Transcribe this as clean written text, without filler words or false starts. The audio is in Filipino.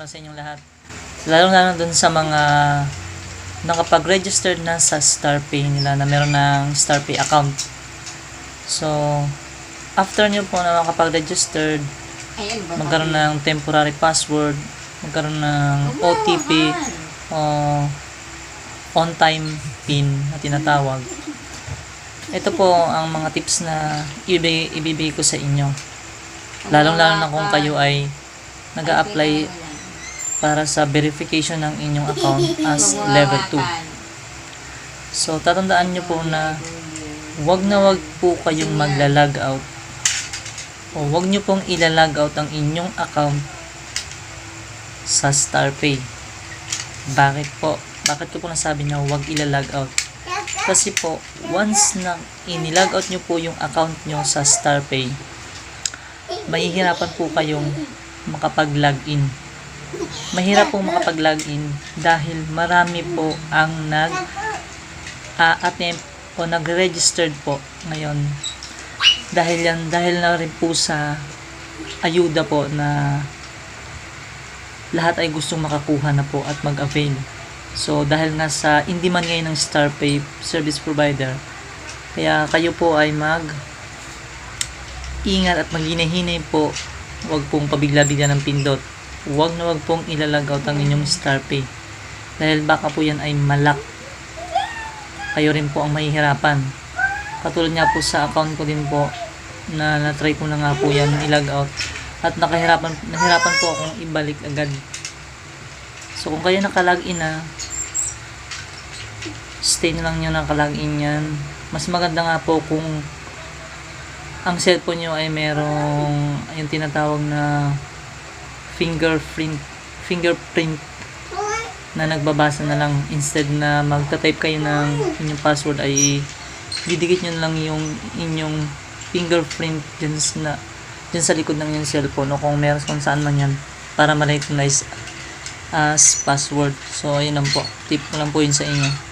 sa inyong lahat. Lalo dun sa mga nakapag-registered na sa StarPay nila na meron ng StarPay account. So, after nyo po na makapag-registered, magkaroon ng temporary password, magkaroon ng OTP o on-time PIN na tinatawag. Ito po ang mga tips na ibibigay ko sa inyo. Lalong-lalo na kung kayo ay nag-a-apply para sa verification ng inyong account as level 2. So, tatandaan nyo po na wag po kayong magla-log out o wag nyo pong ila-log out ang inyong account sa StarPay. Bakit po? Bakit ko po nasabi na wag ila-log out? Kasi po, once na inilog out nyo po yung account nyo sa StarPay, mahihirapan po kayong makapag-login. Mahirap pong makapag-login dahil marami po ang nag-attempt o nag-registered po ngayon. Dahil na rin po sa ayuda po na lahat ay gustong makakuha na po at mag-avail. So, dahil nga sa hindi man ngayon ng StarPay service provider, kaya kayo po ay mag-ingat at maghinay-hinay po. Huwag pong pabigla-bigla ng pindot. Huwag pong ilalog out ang inyong StarPay. Dahil baka po yan ay malak. Kayo rin po ang mahihirapan. Katulad nga po sa account ko din po, na na-try ko na nga po yan i-log out. At nahirapan po akong ibalik agad. So, kung kayo nakalagin na, stay na lang nyo nakalagin yan. Mas maganda nga po kung ang cellphone nyo ay merong yung tinatawag na fingerprint na nagbabasa na lang, instead na magta-type kayo ng inyong password ay didikit nyo lang yung inyong fingerprint dyan sa likod ng inyong cellphone o kung meron saan man yan para ma-recognize as password. So ayun lang po, tip ko lang po yun sa inyo.